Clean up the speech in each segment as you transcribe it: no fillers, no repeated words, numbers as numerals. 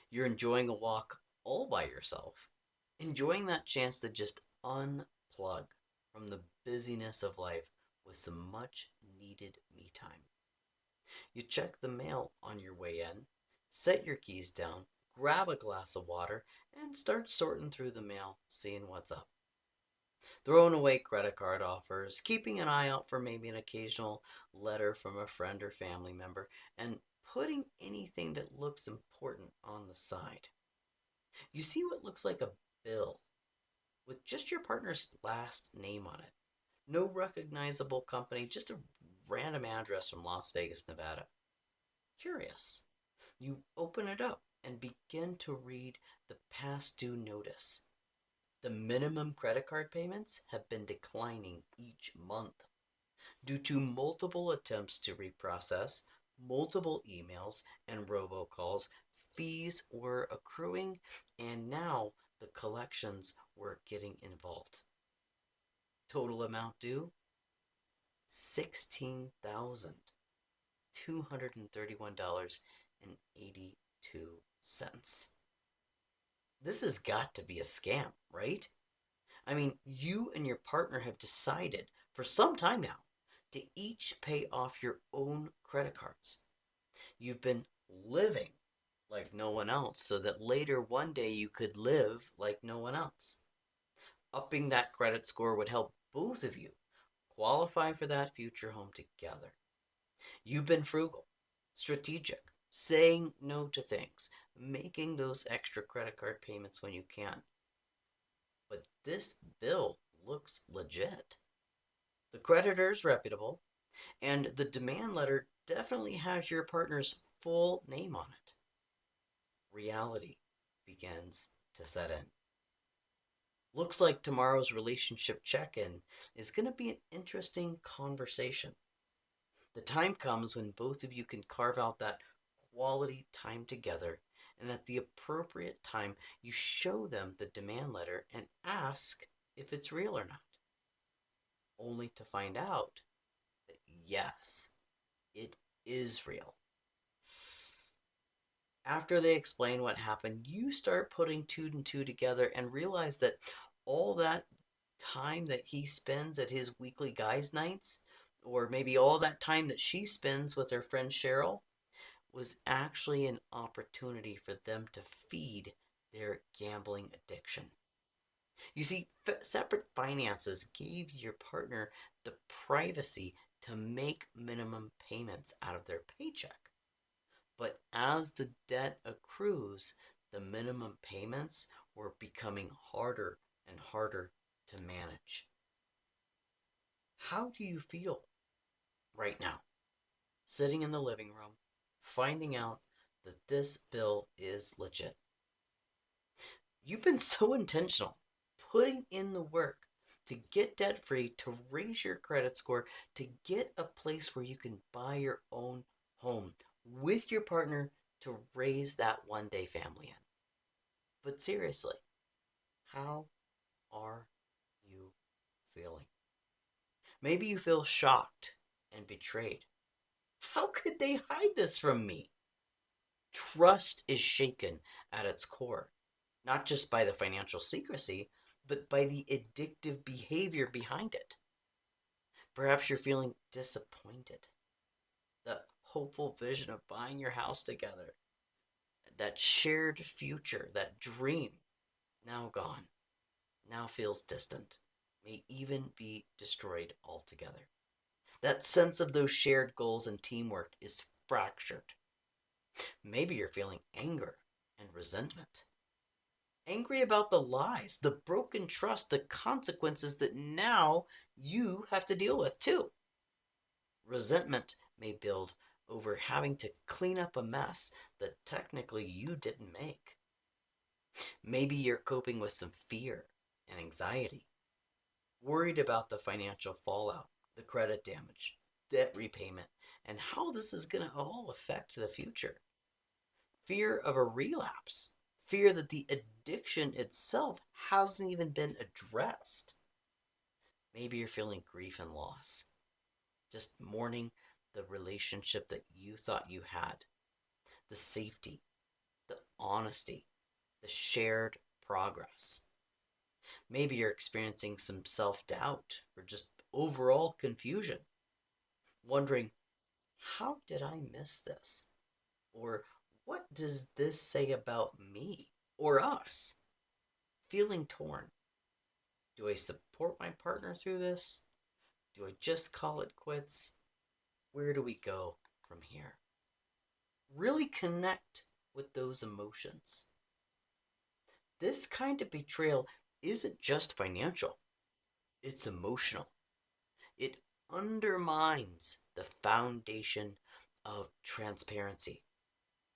You're enjoying a walk all by yourself, enjoying that chance to just unplug from the busyness of life with some much needed me time. You check the mail on your way in, set your keys down, grab a glass of water, and start sorting through the mail, seeing what's up. Throwing away credit card offers, keeping an eye out for maybe an occasional letter from a friend or family member, and putting anything that looks important on the side. You see what looks like a bill with just your partner's last name on it. No recognizable company, just a random address from Las Vegas, Nevada. Curious. You open it up and begin to read the past due notice. The minimum credit card payments have been declining each month due to multiple attempts to reprocess, multiple emails and robocalls. Fees were accruing, and now the collections were getting involved. Total amount due $16,231.82. This has got to be a scam, right? I mean, you and your partner have decided for some time now to each pay off your own credit cards. You've been living like no one else so that later one day you could live like no one else. Upping that credit score would help both of you qualify for that future home together. You've been frugal, strategic, saying no to things, making those extra credit card payments when you can. But this bill looks legit. The creditor's reputable, and the demand letter definitely has your partner's full name on it. Reality begins to set in. Looks like tomorrow's relationship check in is going to be an interesting conversation. The time comes when both of you can carve out that quality time together, and at the appropriate time, you show them the demand letter and ask if it's real or not, only to find out that yes, it is real. After they explain what happened, you start putting two and two together and realize that all that time that he spends at his weekly guys' nights, or maybe all that time that she spends with her friend Cheryl, was actually an opportunity for them to feed their gambling addiction. You see, separate finances gave your partner the privacy to make minimum payments out of their paycheck. But as the debt accrues, the minimum payments were becoming harder and harder to manage. How do you feel right now, sitting in the living room, finding out that this bill is legit? You've been so intentional, putting in the work to get debt free, to raise your credit score, to get a place where you can buy your own home with your partner to raise that one day family in. But seriously, how are you feeling? Maybe you feel shocked and betrayed. How could they hide this from me? Trust is shaken at its core, not just by the financial secrecy, but by the addictive behavior behind it. Perhaps you're feeling disappointed. The hopeful vision of buying your house together, that shared future, that dream, now gone, now feels distant, may even be destroyed altogether. That sense of those shared goals and teamwork is fractured. Maybe you're feeling anger and resentment. Angry about the lies, the broken trust, the consequences that now you have to deal with too. Resentment may build over having to clean up a mess that technically you didn't make. Maybe you're coping with some fear and anxiety, worried about the financial fallout, the credit damage, debt repayment, and how this is going to all affect the future. Fear of a relapse, fear that the addiction itself hasn't even been addressed. Maybe you're feeling grief and loss, just mourning the relationship that you thought you had, the safety, the honesty, the shared progress. Maybe you're experiencing some self doubt or just overall confusion, wondering, how did I miss this? Or what does this say about me or us? Feeling torn. Do I support my partner through this? Do I just call it quits? Where do we go from here? Really connect with those emotions. This kind of betrayal isn't just financial, it's emotional. It undermines the foundation of transparency,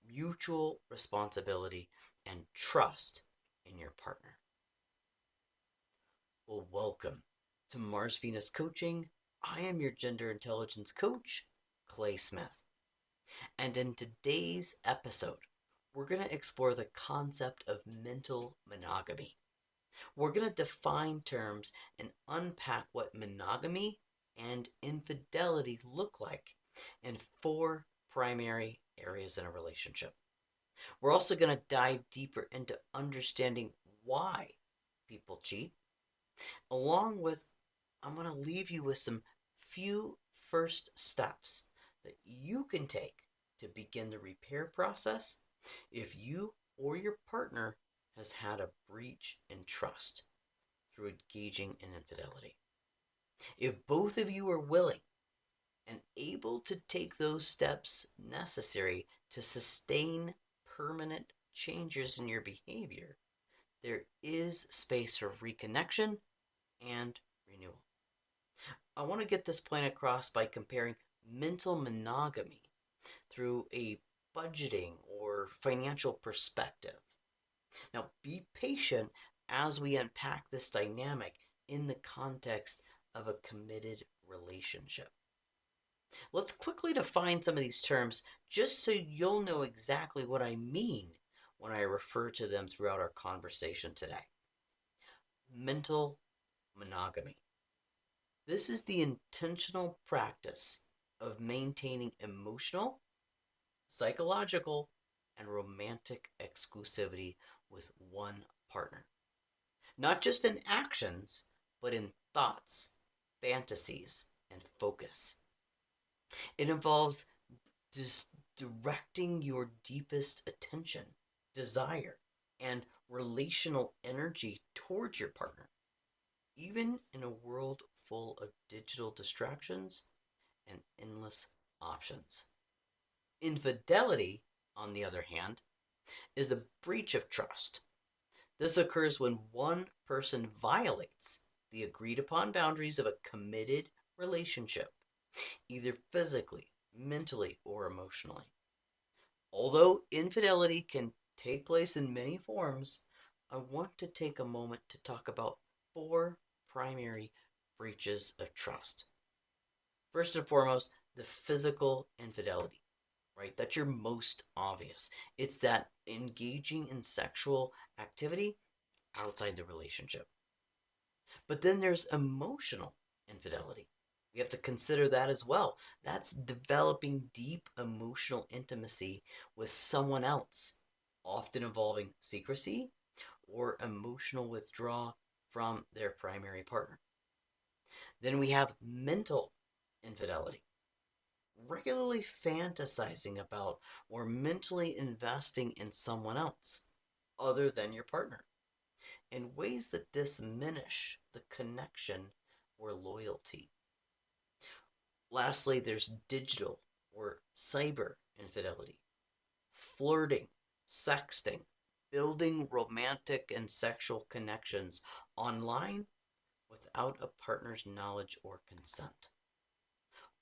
mutual responsibility, and trust in your partner. Well, welcome to Mars Venus Coaching. I am your gender intelligence coach, Clay Smith. And in today's episode, we're going to explore the concept of mental monogamy. We're going to define terms and unpack what monogamy and infidelity look like in 4 primary areas in a relationship. We're also going to dive deeper into understanding why people cheat, along with, I'm going to leave you with some few first steps that you can take to begin the repair process if you or your partner has had a breach in trust through engaging in infidelity. If both of you are willing and able to take those steps necessary to sustain permanent changes in your behavior, there is space for reconnection and renewal. I want to get this point across by comparing mental monogamy through a budgeting or financial perspective. Now, be patient as we unpack this dynamic in the context of a committed relationship. Let's quickly define some of these terms just so you'll know exactly what I mean when I refer to them throughout our conversation today. Mental monogamy. This is the intentional practice of maintaining emotional, psychological, and romantic exclusivity with one partner. Not just in actions, but in thoughts, fantasies, and focus. It involves just directing your deepest attention, desire, and relational energy towards your partner, even in a world full of digital distractions and endless options. Infidelity, on the other hand, is a breach of trust. This occurs when one person violates the agreed upon boundaries of a committed relationship, either physically, mentally, or emotionally. Although infidelity can take place in many forms, I want to take a moment to talk about 4 primary breaches of trust. First and foremost, the physical infidelity, right? That's your most obvious. It's that engaging in sexual activity outside the relationship. But then there's emotional infidelity. We have to consider that as well. That's developing deep emotional intimacy with someone else, often involving secrecy or emotional withdrawal from their primary partner. Then we have mental infidelity, regularly fantasizing about or mentally investing in someone else other than your partner in ways that diminish the connection or loyalty. Lastly, there's digital or cyber infidelity, flirting, sexting, building romantic and sexual connections online without a partner's knowledge or consent.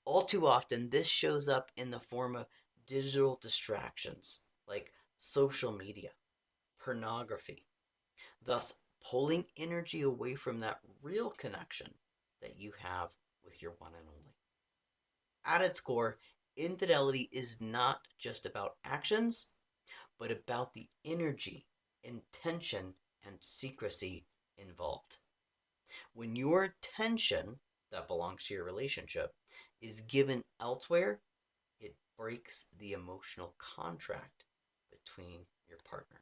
All too often, this shows up in the form of digital distractions like social media, pornography, thus pulling energy away from that real connection that you have with your one and only. At its core, infidelity is not just about actions, but about the energy, intention, and secrecy involved. When your attention that belongs to your relationship is given elsewhere, it breaks the emotional contract between your partner.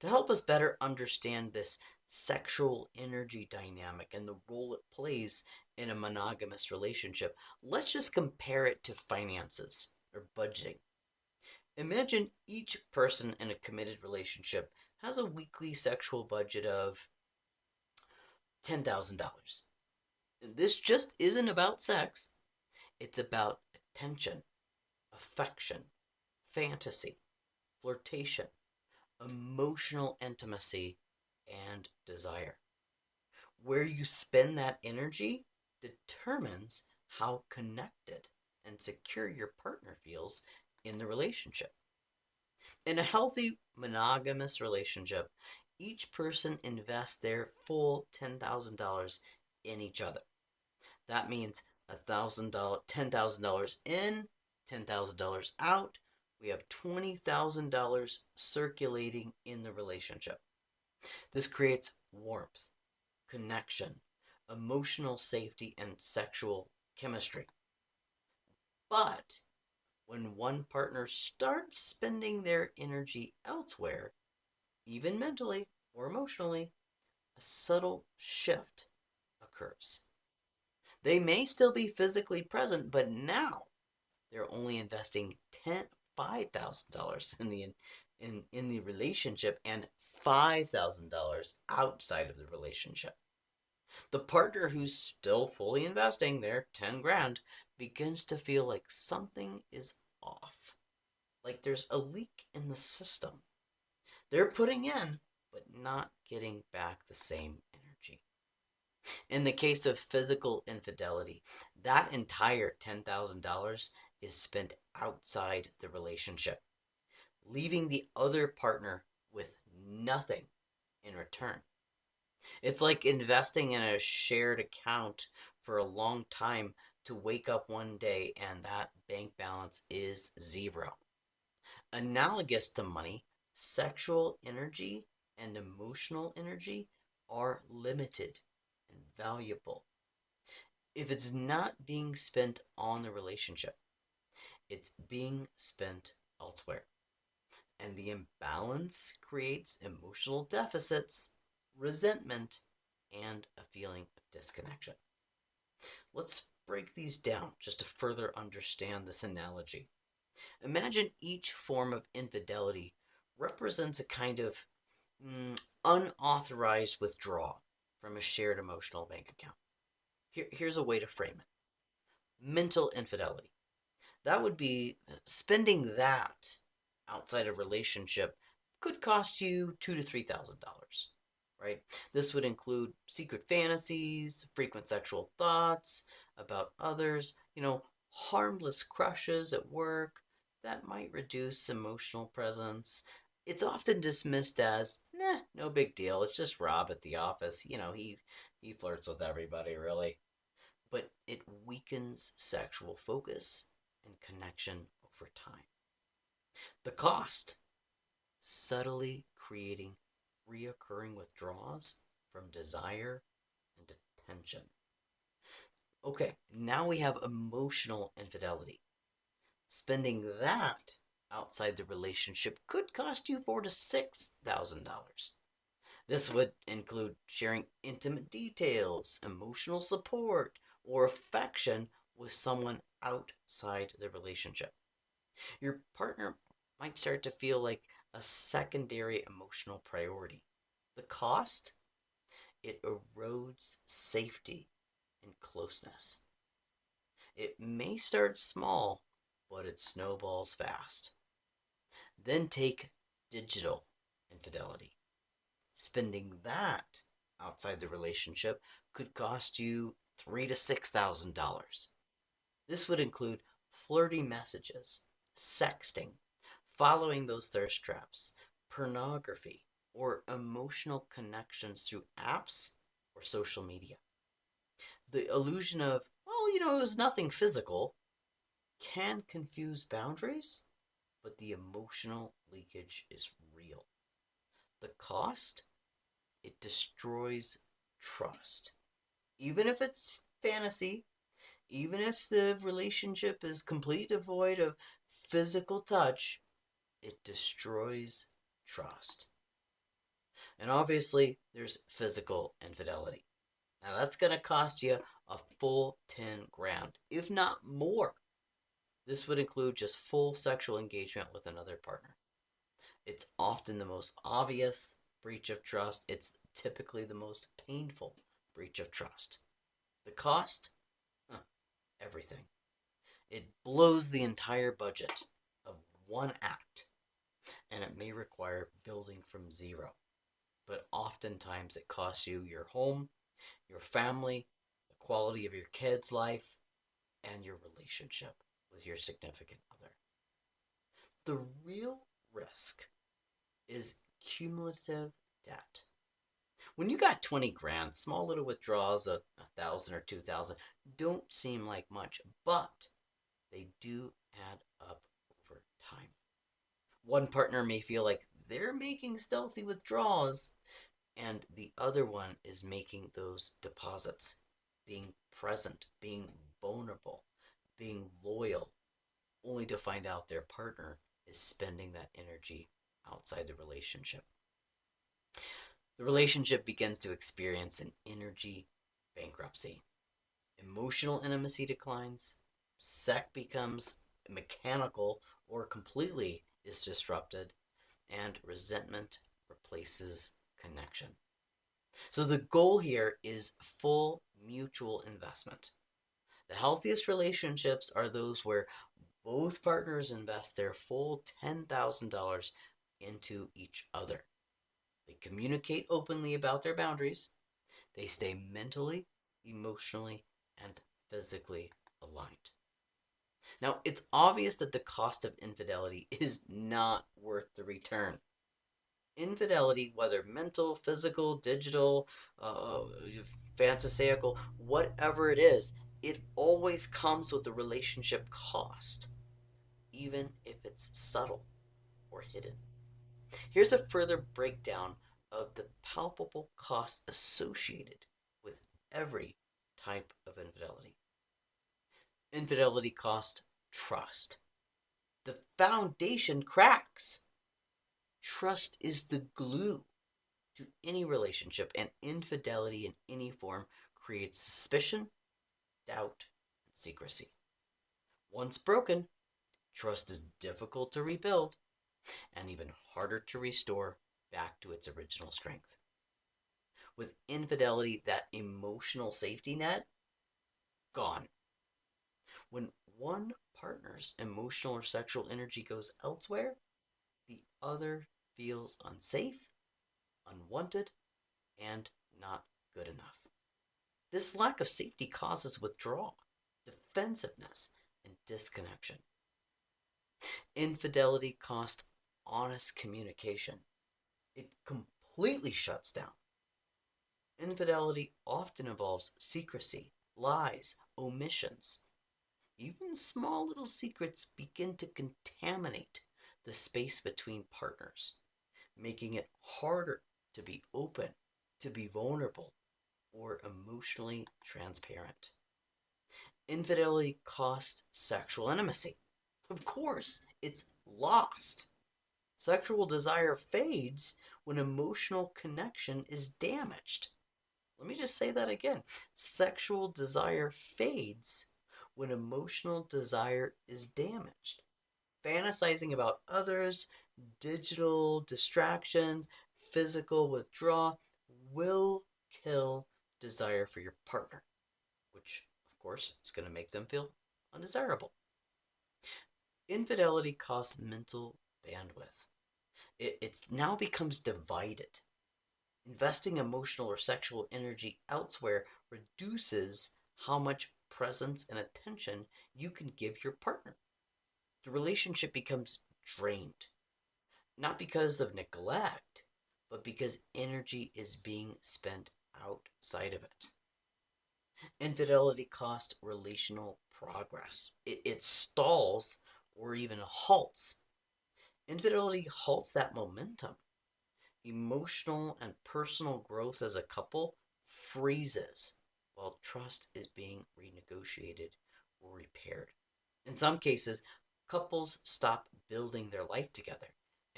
To help us better understand this sexual energy dynamic and the role it plays in a monogamous relationship, let's just compare it to finances or budgeting. Imagine each person in a committed relationship has a weekly sexual budget of $10,000. This just isn't about sex, it's about attention, affection, fantasy, flirtation, emotional intimacy, and desire. Where you spend that energy determines how connected and secure your partner feels in the relationship. In a healthy monogamous relationship, each person invests their full $10,000 in each other. That means $10,000 in, $10,000 out. We have $20,000 circulating in the relationship. This creates warmth, connection, emotional safety, and sexual chemistry. But when one partner starts spending their energy elsewhere, even mentally or emotionally, a subtle shift occurs. They may still be physically present, but now they're only investing $5,000 in the relationship and $5,000 outside of the relationship. The partner who's still fully investing their 10 grand begins to feel like something is off, like there's a leak in the system. They're putting in, but not getting back the same energy. In the case of physical infidelity, that entire $10,000 is spent outside the relationship, leaving the other partner with nothing in return. It's like investing in a shared account for a long time to wake up one day and that bank balance is zero. Analogous to money, sexual energy and emotional energy are limited and valuable. If it's not being spent on the relationship, it's being spent elsewhere. And the imbalance creates emotional deficits, resentment, and a feeling of disconnection. Let's break these down just to further understand this analogy. Imagine each form of infidelity represents a kind of unauthorized withdrawal from a shared emotional bank account. Here's a way to frame it. Mental infidelity. That would be spending that outside a relationship could cost you $2,000 to $3,000, right? This would include secret fantasies, frequent sexual thoughts about others, harmless crushes at work that might reduce emotional presence. It's often dismissed as, no big deal. It's just Rob at the office. He flirts with everybody, really. But it weakens sexual focus and connection over time. The cost, subtly creating reoccurring withdrawals from desire and attention. Okay, now we have emotional infidelity. Spending that outside the relationship could cost you $4,000 to $6,000. This would include sharing intimate details, emotional support, or affection with someone outside the relationship. Your partner might start to feel like a secondary emotional priority. The cost? It erodes safety and closeness. It may start small, but it snowballs fast. Then take digital infidelity. Spending that outside the relationship could cost you $3,000 to $6,000. This would include flirty messages, sexting, following those thirst traps, pornography, or emotional connections through apps or social media. The illusion of, it was nothing physical, can confuse boundaries, but the emotional leakage is real. The cost? It destroys trust. Even if it's fantasy, even if the relationship is completely devoid of physical touch, it destroys trust. And obviously, there's physical infidelity. Now, that's going to cost you a full 10 grand, if not more. This would include just full sexual engagement with another partner. It's often the most obvious breach of trust. It's typically the most painful breach of trust. The cost? Huh, everything. It blows the entire budget of one act, and it may require building from zero. But oftentimes it costs you your home, your family, the quality of your kid's life, and your relationship with your significant other. The real risk is cumulative debt. When you got 20 grand, small little withdrawals of 1,000 or 2,000 don't seem like much, but they do add up over time. One partner may feel like they're making stealthy withdrawals, and the other one is making those deposits, being present, being vulnerable, being loyal, only to find out their partner is spending that energy outside the relationship. The relationship begins to experience an energy bankruptcy. Emotional intimacy declines, sex becomes mechanical or completely is disrupted, and resentment replaces connection. So the goal here is full mutual investment. The healthiest relationships are those where both partners invest their full $10,000 into each other. They communicate openly about their boundaries. They stay mentally, emotionally, and physically aligned. Now, it's obvious that the cost of infidelity is not worth the return. Infidelity, whether mental, physical, digital, fantasaical, whatever it is, it always comes with a relationship cost, even if it's subtle or hidden. Here's a further breakdown of the palpable cost associated with every type of infidelity. Infidelity costs trust. The foundation cracks. Trust is the glue to any relationship, and infidelity in any form creates suspicion, doubt, and secrecy. Once broken, trust is difficult to rebuild and even harder to restore back to its original strength. With infidelity, that emotional safety net, gone. When one partner's emotional or sexual energy goes elsewhere, the other feels unsafe, unwanted, and not good enough. This lack of safety causes withdrawal, defensiveness, and disconnection. Infidelity costs honest communication. It completely shuts down. Infidelity often involves secrecy, lies, omissions. Even small little secrets begin to contaminate the space between partners, making it harder to be open, to be vulnerable, or emotionally transparent. Infidelity costs sexual intimacy. Of course, it's lost. Sexual desire fades when emotional connection is damaged. Let me just say that again. Sexual desire fades when emotional desire is damaged. Fantasizing about others, digital distractions, physical withdrawal will kill desire for your partner, which, of course, is going to make them feel undesirable. Infidelity costs mental bandwidth. It now becomes divided. Investing emotional or sexual energy elsewhere reduces how much presence and attention you can give your partner. The relationship becomes drained, not because of neglect, but because energy is being spent outside of it. Infidelity costs relational progress. It stalls or even halts. Infidelity halts that momentum. Emotional and personal growth as a couple freezes while trust is being renegotiated or repaired. In some cases, Couples stop building their life together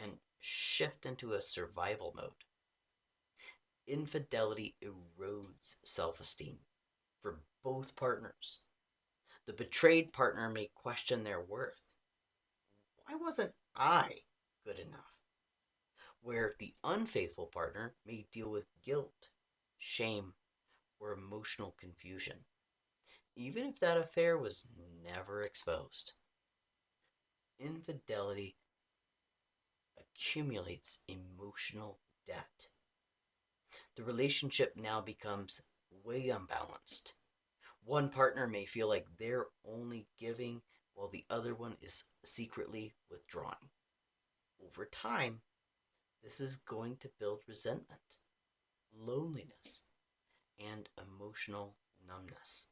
and shift into a survival mode. Infidelity erodes self esteem for both partners. The betrayed partner may question their worth. Why wasn't I good enough? Where the unfaithful partner may deal with guilt, shame, or emotional confusion, even if that affair was never exposed. Infidelity accumulates emotional debt. The relationship now becomes way unbalanced. One partner may feel like they're only giving while the other one is secretly withdrawing. Over time, this is going to build resentment, loneliness, and emotional numbness.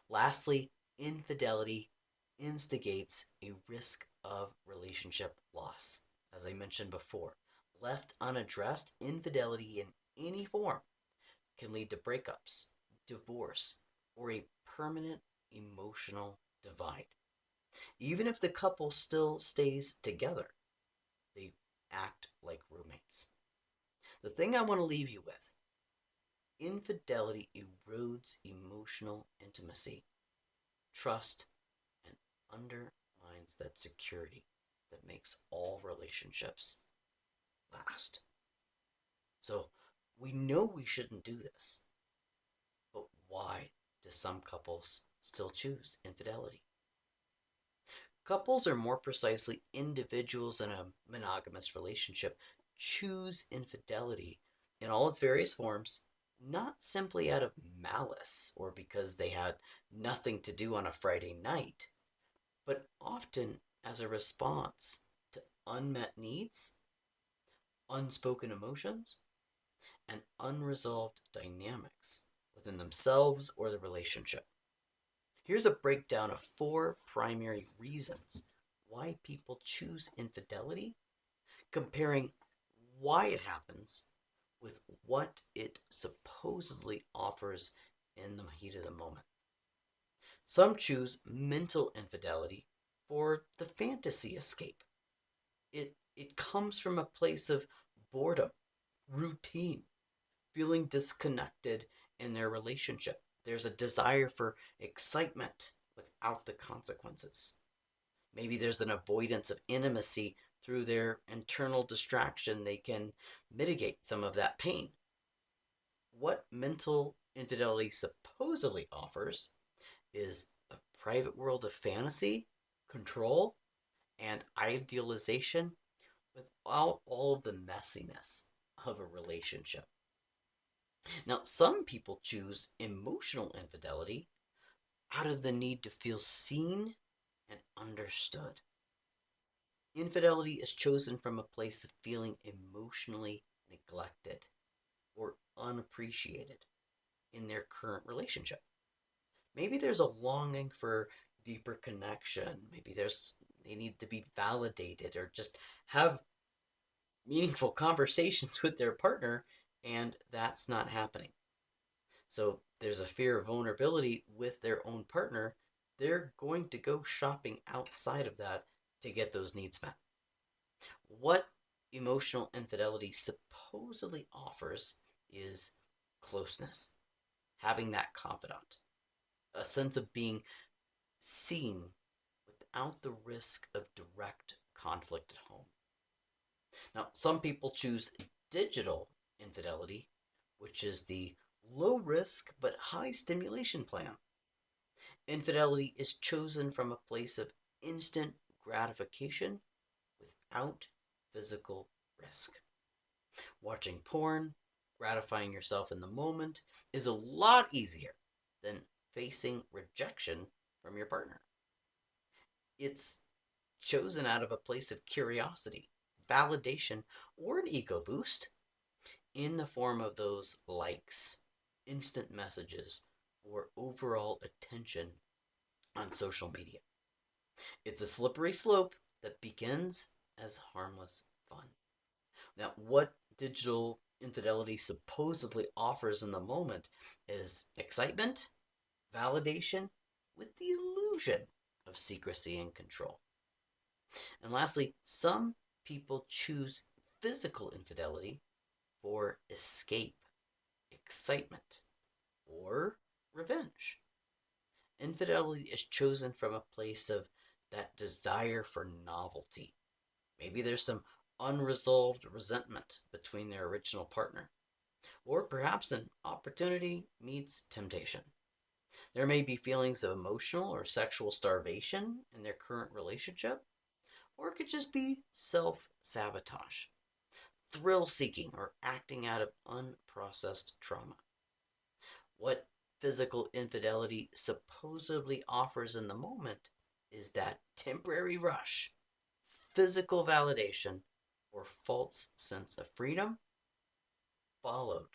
Lastly, infidelity instigates a risk of relationship loss. As I mentioned before, left unaddressed, infidelity in any form can lead to breakups, divorce, or a permanent emotional divide. Even if the couple still stays together, they act like roommates. The thing I want to leave you with: infidelity erodes emotional intimacy, trust, and undermines that security that makes all relationships last. So we know we shouldn't do this, but why do some couples still choose infidelity? Couples, or more precisely, individuals in a monogamous relationship, choose infidelity in all its various forms, not simply out of malice or because they had nothing to do on a Friday night, but often as a response to unmet needs, unspoken emotions, and unresolved dynamics within themselves or the relationship. Here's a breakdown of 4 primary reasons why people choose infidelity, comparing why it happens with what it supposedly offers in the heat of the moment. Some choose mental infidelity for the fantasy escape. It comes from a place of boredom, routine, feeling disconnected in their relationship. There's a desire for excitement without the consequences. Maybe there's an avoidance of intimacy through their internal distraction. They can mitigate some of that pain. What mental infidelity supposedly offers is a private world of fantasy, control, and idealization without all of the messiness of a relationship. Now, some people choose emotional infidelity out of the need to feel seen and understood. Infidelity is chosen from a place of feeling emotionally neglected or unappreciated in their current relationship. Maybe there's a longing for deeper connection. Maybe they need to be validated or just have meaningful conversations with their partner, and that's not happening. So there's a fear of vulnerability with their own partner. They're going to go shopping outside of that to get those needs met. What emotional infidelity supposedly offers is closeness, having that confidant, a sense of being seen without the risk of direct conflict at home. Now, some people choose digital infidelity, which is the low risk but high stimulation plan. Infidelity is chosen from a place of instant gratification without physical risk. Watching porn, gratifying yourself in the moment, is a lot easier than facing rejection from your partner. It's chosen out of a place of curiosity, validation, or an ego boost in the form of those likes, instant messages, or overall attention on social media. It's a slippery slope that begins as harmless fun. Now, what digital infidelity supposedly offers in the moment is excitement, validation, with the illusion of secrecy and control. And lastly, some people choose physical infidelity for escape, excitement, or revenge. Infidelity is chosen from a place of that desire for novelty. Maybe there's some unresolved resentment between their original partner, or perhaps an opportunity meets temptation. There may be feelings of emotional or sexual starvation in their current relationship, or it could just be self sabotage, thrill seeking, or acting out of unprocessed trauma. What physical infidelity supposedly offers in the moment is that temporary rush, physical validation, or false sense of freedom, followed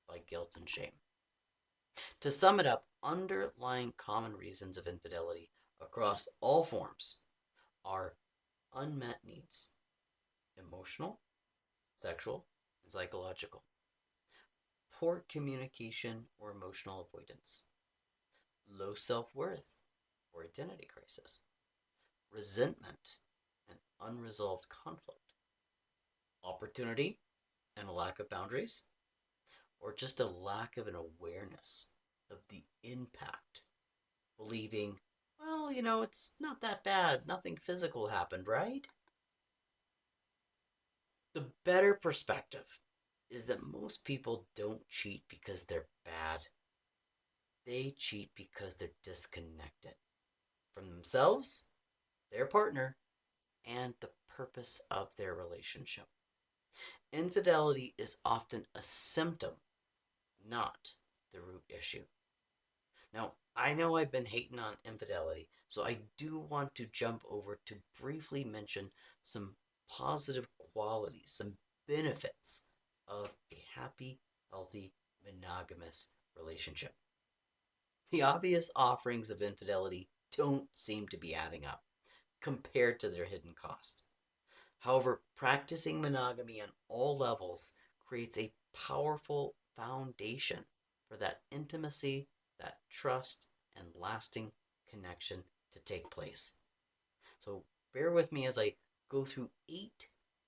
by guilt and shame. To sum it up, underlying common reasons of infidelity across all forms are unmet needs: emotional, sexual, and psychological, poor communication or emotional avoidance, low self worth or identity crisis, resentment and unresolved conflict, opportunity and a lack of boundaries, or just a lack of an awareness of the impact, believing, well, it's not that bad, nothing physical happened, right? The better perspective is that most people don't cheat because they're bad. They cheat because they're disconnected from themselves, their partner, and the purpose of their relationship. Infidelity is often a symptom, not the root issue. Now, I know I've been hating on infidelity, so I do want to jump over to briefly mention some positive qualities, some benefits of a happy, healthy, monogamous relationship. The obvious offerings of infidelity don't seem to be adding up compared to their hidden cost. However, practicing monogamy on all levels creates a powerful foundation for that intimacy, that trust, and lasting connection to take place. So, bear with me as I go through 8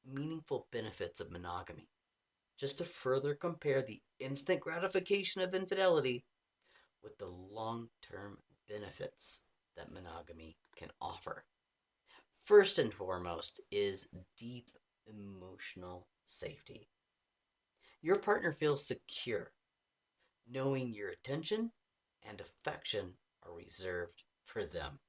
meaningful benefits of monogamy, just to further compare the instant gratification of infidelity with the long term benefits that monogamy can offer. First and foremost is deep emotional safety. Your partner feels secure, knowing your attention and affection are reserved for them.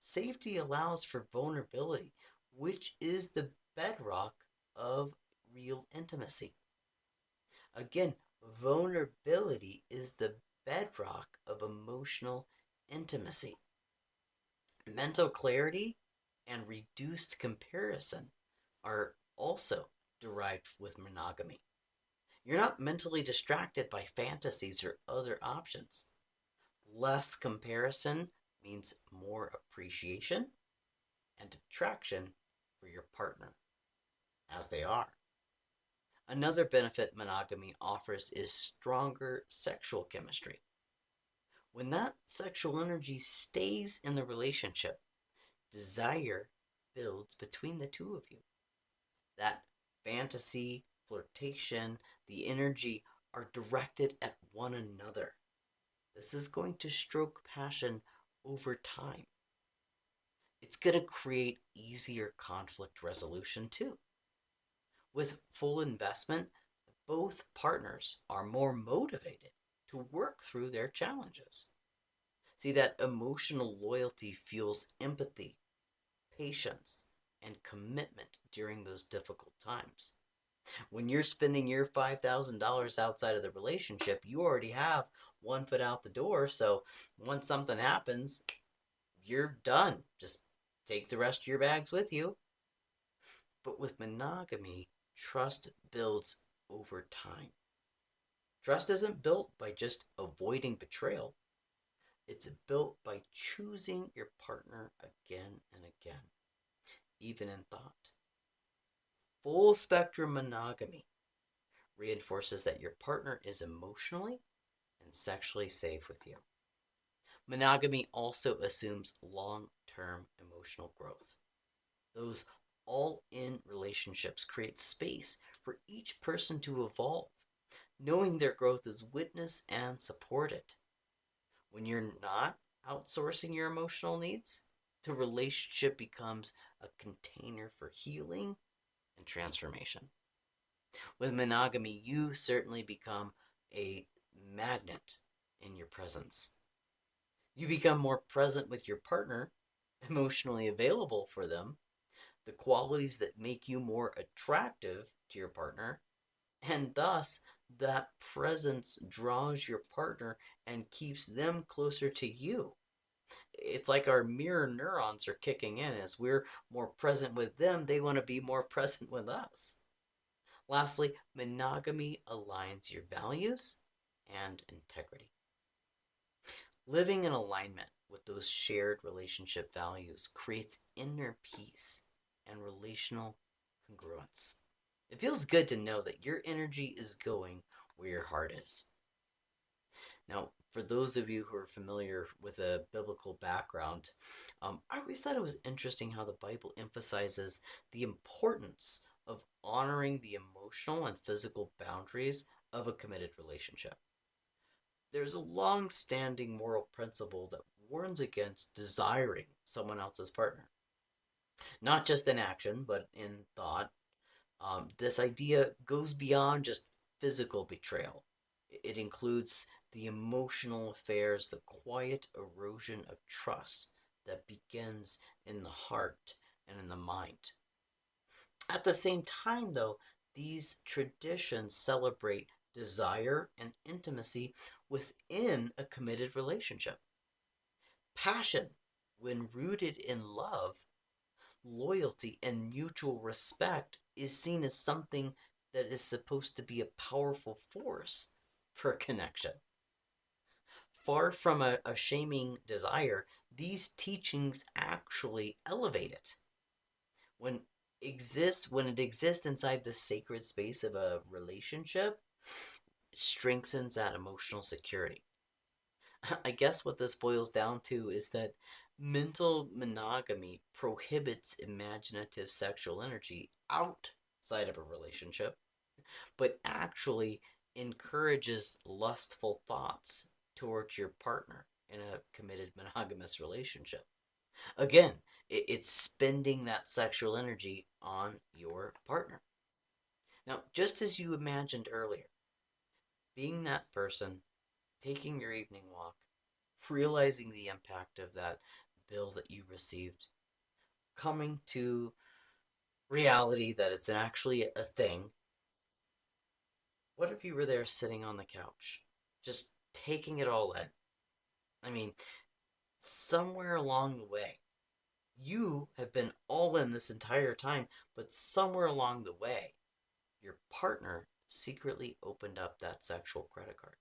Safety allows for vulnerability, which is the bedrock of real intimacy. Again, vulnerability is the bedrock of emotional intimacy. Mental clarity and reduced comparison are also derived with monogamy. You're not mentally distracted by fantasies or other options. Less comparison means more appreciation and attraction for your partner as they are. Another benefit monogamy offers is stronger sexual chemistry. When that sexual energy stays in the relationship, desire builds between the two of you. That fantasy, flirtation, the energy are directed at one another. This is going to stroke passion over time. It's going to create easier conflict resolution too. With full investment, both partners are more motivated to work through their challenges. See, that emotional loyalty fuels empathy, patience, and commitment during those difficult times. When you're spending your $5,000 outside of the relationship, you already have one foot out the door. So once something happens, you're done. Just take the rest of your bags with you. But with monogamy, trust builds over time. Trust isn't built by just avoiding betrayal. It's built by choosing your partner again and again, even in thought. Full spectrum monogamy reinforces that your partner is emotionally and sexually safe with you. Monogamy also assumes long-term emotional growth. Those all-in relationships create space for each person to evolve, knowing their growth is witnessed and supported. When you're not outsourcing your emotional needs, the relationship becomes a container for healing and transformation. With monogamy, you certainly become a magnet in your presence. You become more present with your partner, emotionally available for them, the qualities that make you more attractive to your partner, and thus that presence draws your partner and keeps them closer to you. It's like our mirror neurons are kicking in. As we're more present with them, they want to be more present with us. Lastly, monogamy aligns your values and integrity. Living in alignment with those shared relationship values creates inner peace and relational congruence. It feels good to know that your energy is going where your heart is. Now, for those of you who are familiar with a biblical background, I always thought it was interesting how the Bible emphasizes the importance of honoring the emotional and physical boundaries of a committed relationship. There's a long standing moral principle that warns against desiring someone else's partner, not just in action, but in thought. This idea goes beyond just physical betrayal. It includes the emotional affairs, the quiet erosion of trust that begins in the heart and in the mind. At the same time, though, these traditions celebrate desire and intimacy within a committed relationship. Passion, when rooted in love, loyalty, and mutual respect, is seen as something that is supposed to be a powerful force for connection. Far from a shaming desire, these teachings actually elevate it. When when it exists inside the sacred space of a relationship, it strengthens that emotional security. I guess what this boils down to is that mental monogamy prohibits imaginative sexual energy outside of a relationship, but actually encourages lustful thoughts towards your partner in a committed monogamous relationship. Again, it's spending that sexual energy on your partner. Now, just as you imagined earlier, being that person, taking your evening walk, realizing the impact of that bill that you received, coming to reality that it's actually a thing. What if you were there sitting on the couch, just taking it all in? I mean, somewhere along the way, you have been all in this entire time, but somewhere along the way, your partner secretly opened up that sexual credit card,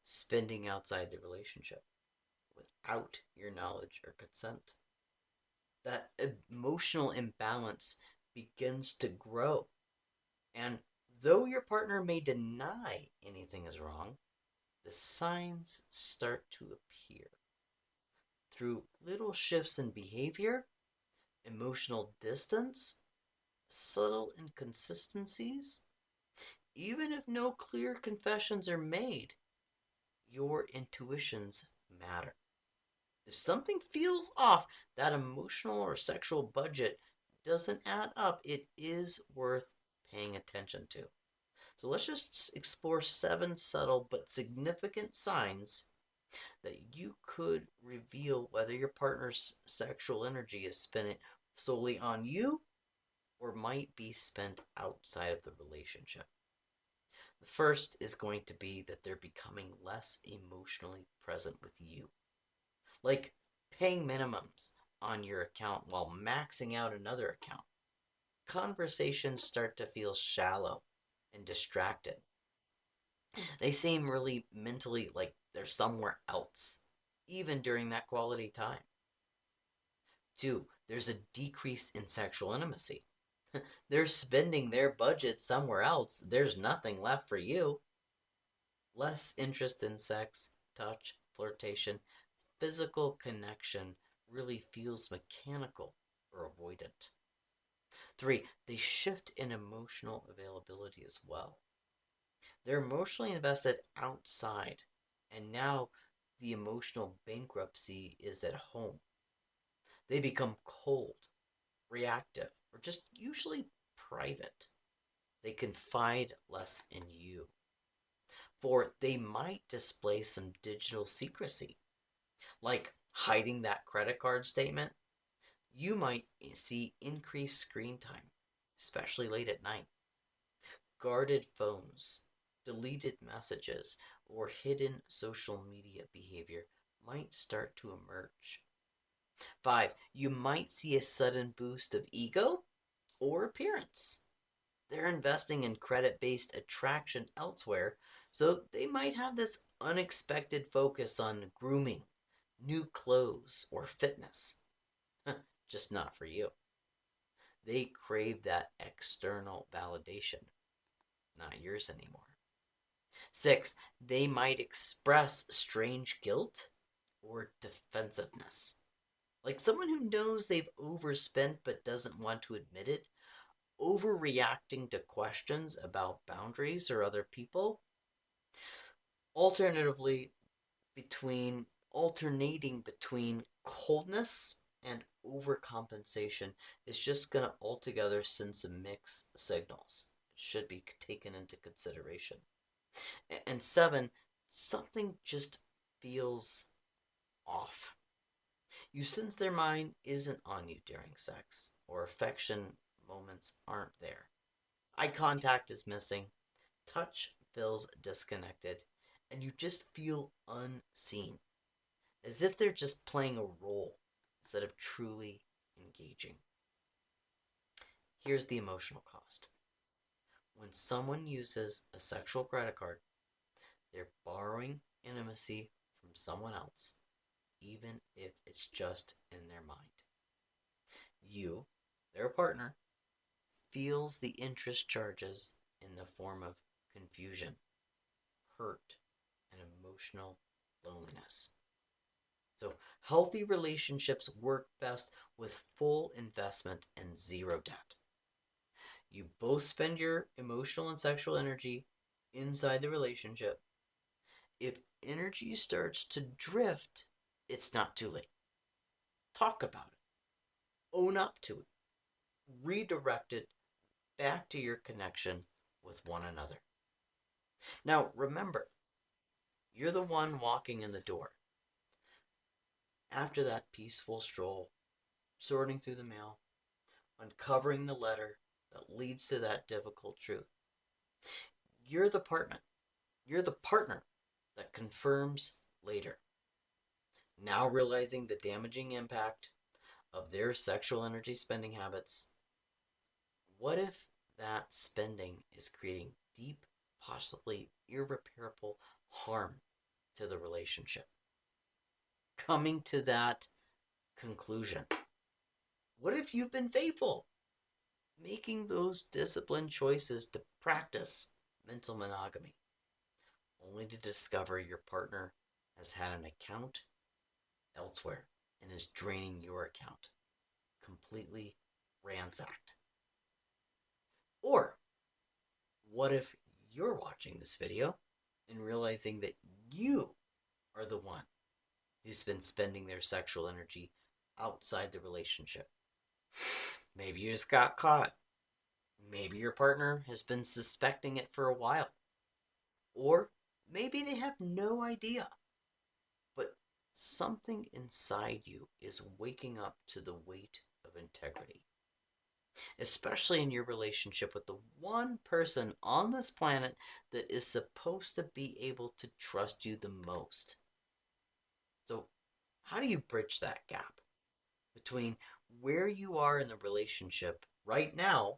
spending outside the relationship without your knowledge or consent. That emotional imbalance begins to grow. And though your partner may deny anything is wrong, the signs start to appear through little shifts in behavior, emotional distance, subtle inconsistencies. Even if no clear confessions are made, your intuitions matter. If something feels off, that emotional or sexual budget doesn't add up, it is worth paying attention to. So let's just explore 7 subtle but significant signs that you could reveal whether your partner's sexual energy is spent solely on you or might be spent outside of the relationship. The first is going to be that they're becoming less emotionally present with you, like paying minimums on your account while maxing out another account. Conversations start to feel shallow and distracted. They seem really mentally like they're somewhere else, even during that quality time. 2, there's a decrease in sexual intimacy. They're spending their budget somewhere else. There's nothing left for you. Less interest in sex, touch, flirtation, physical connection really feels mechanical or avoidant. 3, they shift in emotional availability as well. They're emotionally invested outside, and now the emotional bankruptcy is at home. They become cold, reactive, or just usually private. They confide less in you. 4, they might display some digital secrecy, like hiding that credit card statement. You might see increased screen time, especially late at night. Guarded phones, deleted messages, or hidden social media behavior might start to emerge. 5, you might see a sudden boost of ego or appearance. They're investing in credit based attraction elsewhere, so they might have this unexpected focus on grooming, new clothes, or fitness. Just not for you. They crave that external validation, not yours anymore. 6, they might express strange guilt or defensiveness. Like someone who knows they've overspent but doesn't want to admit it, overreacting to questions about boundaries or other people. Alternatively, alternating between coldness and overcompensation is just going to altogether send some mixed signals. It should be taken into consideration. And 7, something just feels off. You sense their mind isn't on you during sex, or affection moments aren't there. Eye contact is missing, touch feels disconnected, and you just feel unseen, as if they're just playing a role instead of truly engaging. Here's the emotional cost. When someone uses a sexual credit card, they're borrowing intimacy from someone else, even if it's just in their mind. You, their partner, feels the interest charges in the form of confusion, hurt, and emotional loneliness. So, healthy relationships work best with full investment and zero debt. You both spend your emotional and sexual energy inside the relationship. If energy starts to drift, it's not too late. Talk about it, own up to it, redirect it back to your connection with one another. Now, remember, you're the one walking in the door. After that peaceful stroll, sorting through the mail, uncovering the letter that leads to that difficult truth. You're the partner. You're the partner that confirms later. Now realizing the damaging impact of their sexual energy spending habits, what if that spending is creating deep, possibly irreparable harm to the relationship? Coming to that conclusion, what if you've been faithful, making those disciplined choices to practice mental monogamy, only to discover your partner has had an account elsewhere and is draining your account, completely ransacked? Or what if you're watching this video and realizing that you are the one who's been spending their sexual energy outside the relationship? Maybe you just got caught. Maybe your partner has been suspecting it for a while. Or maybe they have no idea. But something inside you is waking up to the weight of integrity, especially in your relationship with the one person on this planet that is supposed to be able to trust you the most. So, how do you bridge that gap between where you are in the relationship right now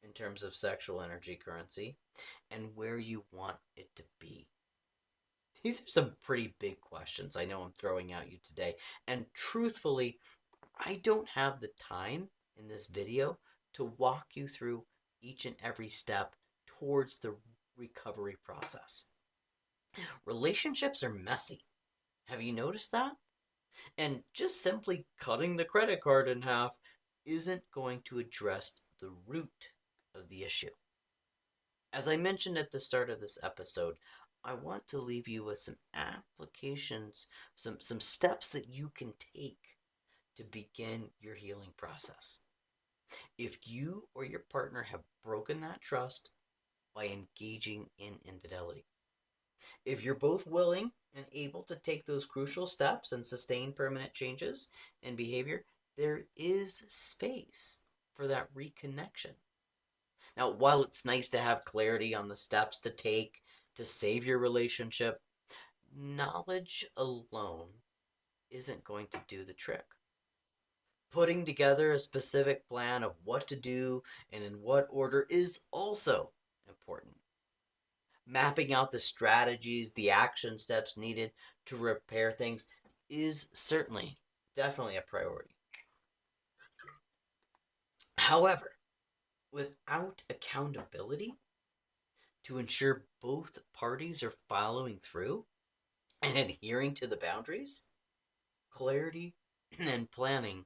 in terms of sexual energy currency and where you want it to be? These are some pretty big questions I know I'm throwing at you today. And truthfully, I don't have the time in this video to walk you through each and every step towards the recovery process. Relationships are messy. Have you noticed that? And just simply cutting the credit card in half isn't going to address the root of the issue. As I mentioned at the start of this episode, I want to leave you with some applications, some steps that you can take to begin your healing process. If you or your partner have broken that trust by engaging in infidelity, if you're both willing and able to take those crucial steps and sustain permanent changes in behavior, there is space for that reconnection. Now, while it's nice to have clarity on the steps to take to save your relationship, knowledge alone isn't going to do the trick. Putting together a specific plan of what to do and in what order is also important. Mapping out the strategies, the action steps needed to repair things is certainly, definitely a priority. However, without accountability to ensure both parties are following through and adhering to the boundaries, clarity and planning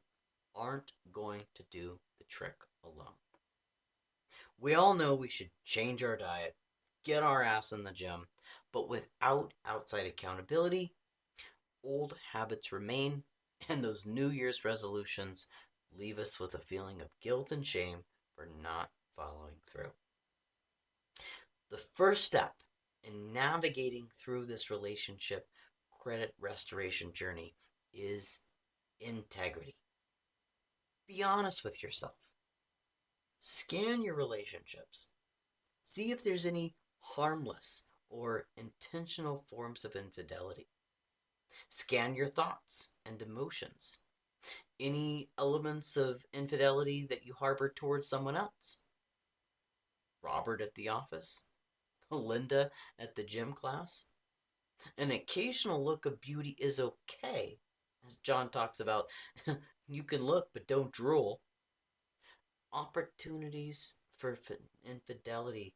aren't going to do the trick alone. We all know we should change our diet, get our ass in the gym, but without outside accountability, old habits remain, and those New Year's resolutions leave us with a feeling of guilt and shame for not following through. The first step in navigating through this relationship credit restoration journey is integrity. Be honest with yourself. Scan your relationships. See if there's any harmless or intentional forms of infidelity. Scan your thoughts and emotions. Any elements of infidelity that you harbor towards someone else? Robert at the office? Linda at the gym class? An occasional look of beauty is okay. As John talks about, you can look but don't drool. Opportunities for infidelity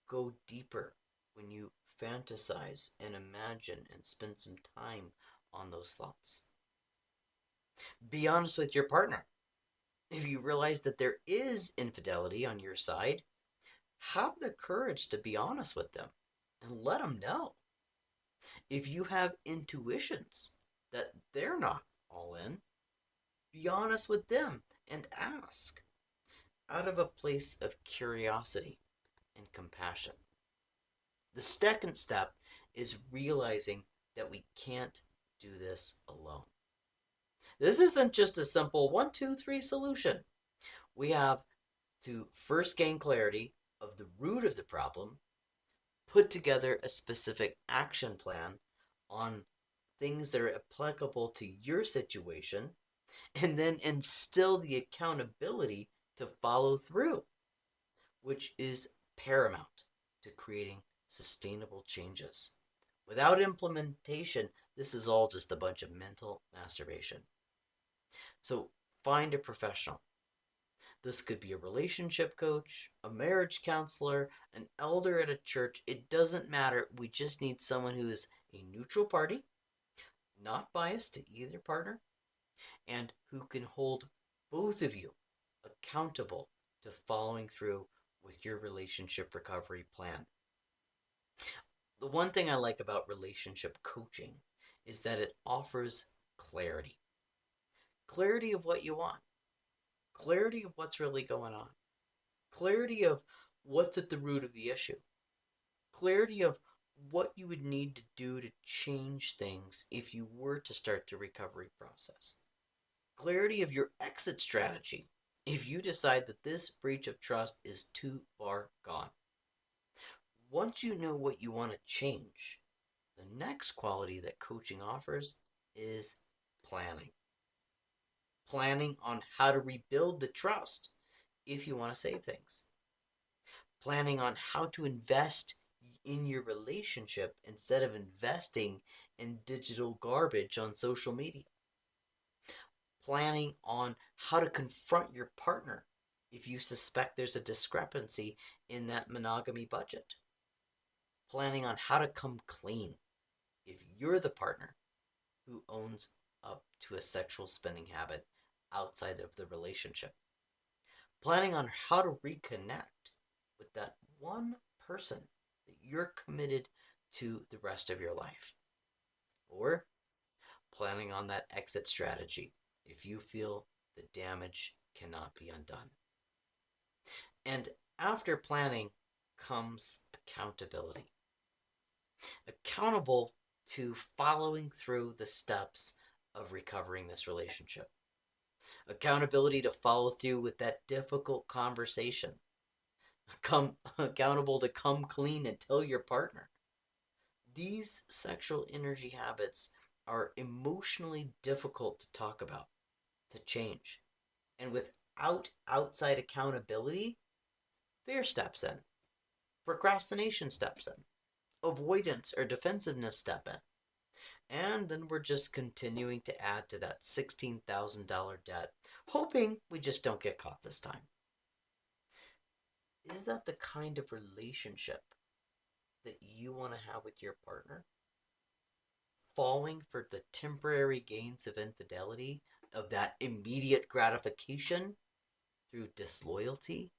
go deeper when you fantasize and imagine and spend some time on those thoughts. Be honest with your partner. If you realize that there is infidelity on your side, have the courage to be honest with them and let them know. If you have intuitions that they're not all in, be honest with them and ask out of a place of curiosity and compassion. The second step is realizing that we can't do this alone. This isn't just a simple 1, 2, 3 solution. We have to first gain clarity of the root of the problem, put together a specific action plan on things that are applicable to your situation, and then instill the accountability to follow through, which is paramount to creating sustainable changes. Without implementation, this is all just a bunch of mental masturbation. So find a professional. This could be a relationship coach, a marriage counselor, an elder at a church. It doesn't matter. We just need someone who is a neutral party, not biased to either partner, and who can hold both of you accountable to following through with your relationship recovery plan. The one thing I like about relationship coaching is that it offers clarity. Clarity of what you want. Clarity of what's really going on. Clarity of what's at the root of the issue. Clarity of what you would need to do to change things if you were to start the recovery process. Clarity of your exit strategy if you decide that this breach of trust is too far gone. Once you know what you want to change, the next quality that coaching offers is planning. Planning on how to rebuild the trust if you want to save things. Planning on how to invest in your relationship instead of investing in digital garbage on social media. Planning on how to confront your partner if you suspect there's a discrepancy in that monogamy budget. Planning on how to come clean if you're the partner who owns up to a sexual spending habit outside of the relationship. Planning on how to reconnect with that one person that you're committed to the rest of your life. Or planning on that exit strategy if you feel the damage cannot be undone. And after planning comes accountability. Accountable to following through the steps of recovering this relationship. Accountability to follow through with that difficult conversation. Accountable to come clean and tell your partner. These sexual energy habits are emotionally difficult to talk about, to change. And without outside accountability, fear steps in, procrastination steps in, avoidance or defensiveness step in. And then we're just continuing to add to that $16,000 debt, hoping we just don't get caught this time. Is that the kind of relationship that you want to have with your partner? Falling for the temporary gains of infidelity, of that immediate gratification through disloyalty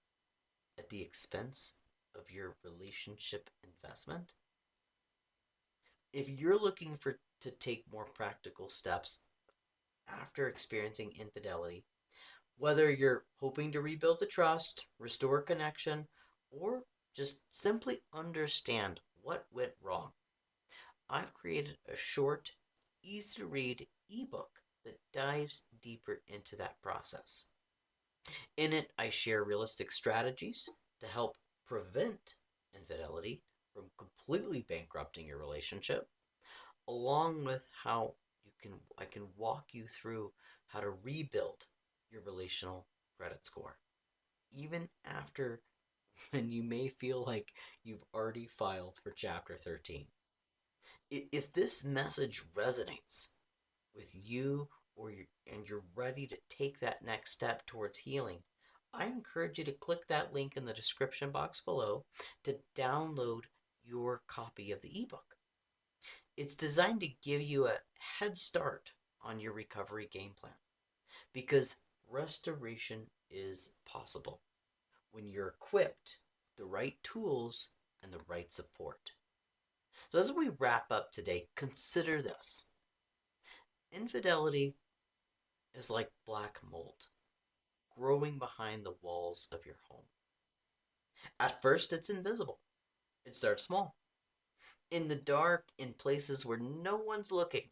at the expense of your relationship investment? If you're looking to take more practical steps after experiencing infidelity, whether you're hoping to rebuild the trust, restore connection, or just simply understand what went wrong, I've created a short, easy to read ebook that dives deeper into that process. In it, I share realistic strategies to help prevent infidelity from completely bankrupting your relationship, along with how I can walk you through how to rebuild your relational credit score, even after when you may feel like you've already filed for Chapter 13. If this message resonates with you and you're ready to take that next step towards healing, I encourage you to click that link in the description box below to download your copy of the ebook. It's designed to give you a head start on your recovery game plan, because restoration is possible when you're equipped with the right tools and the right support. So as we wrap up today, consider this. Infidelity is like black mold growing behind the walls of your home. At first, it's invisible. It starts small, in the dark, in places where no one's looking.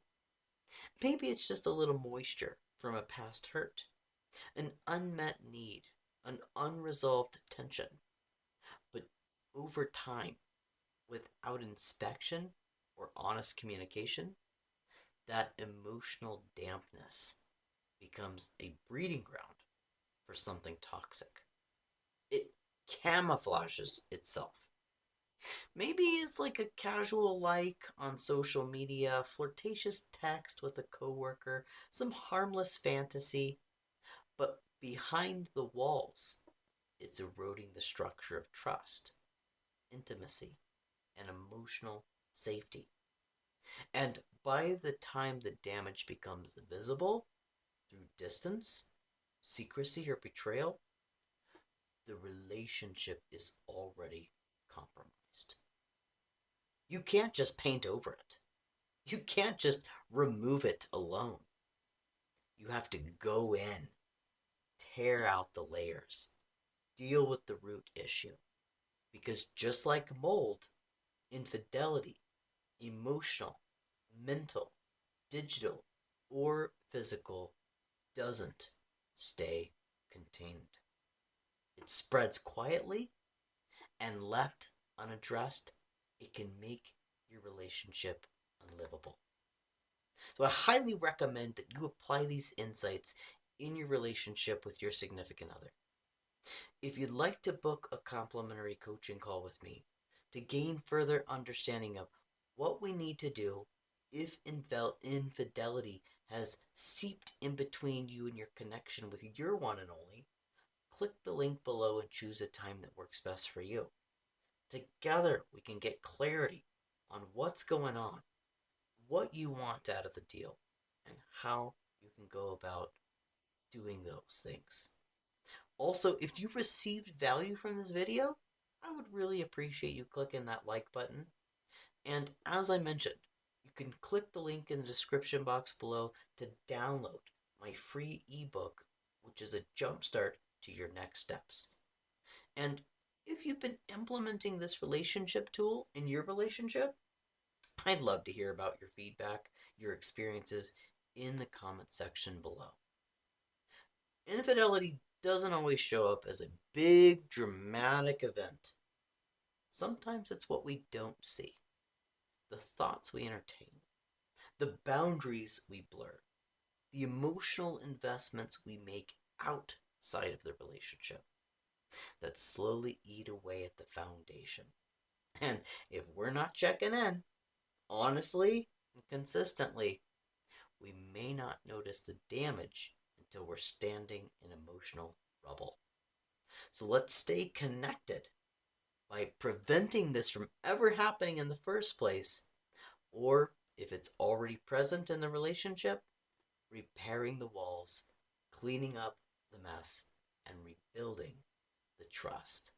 Maybe it's just a little moisture from a past hurt, an unmet need, an unresolved tension. But over time, without inspection or honest communication, that emotional dampness becomes a breeding ground for something toxic. It camouflages itself. Maybe it's like a casual like on social media, flirtatious text with a coworker, some harmless fantasy, but behind the walls, it's eroding the structure of trust, intimacy, and emotional safety. And by the time the damage becomes visible through distance, secrecy, or betrayal, the relationship is already compromised. You can't just paint over it. You can't just remove it alone. You have to go in, tear out the layers, deal with the root issue. Because just like mold, infidelity, emotional, mental, digital, or physical, doesn't stay contained. It spreads quietly, and left unaddressed, it can make your relationship unlivable. So I highly recommend that you apply these insights in your relationship with your significant other. If you'd like to book a complimentary coaching call with me to gain further understanding of what we need to do if infidelity has seeped in between you and your connection with your one and only, click the link below and choose a time that works best for you. Together, we can get clarity on what's going on, what you want out of the deal, and how you can go about doing those things. Also, if you've received value from this video, I would really appreciate you clicking that like button. And as I mentioned, you can click the link in the description box below to download my free ebook, which is a jumpstart to your next steps. And if you've been implementing this relationship tool in your relationship, I'd love to hear about your feedback, your experiences in the comment section below. Infidelity doesn't always show up as a big dramatic event. Sometimes it's what we don't see, the thoughts we entertain, the boundaries we blur, the emotional investments we make outside of the relationship that slowly eat away at the foundation. And if we're not checking in, honestly and consistently, we may not notice the damage until we're standing in emotional rubble. So let's stay connected by preventing this from ever happening in the first place, or if it's already present in the relationship, repairing the walls, cleaning up the mess, and rebuilding the trust.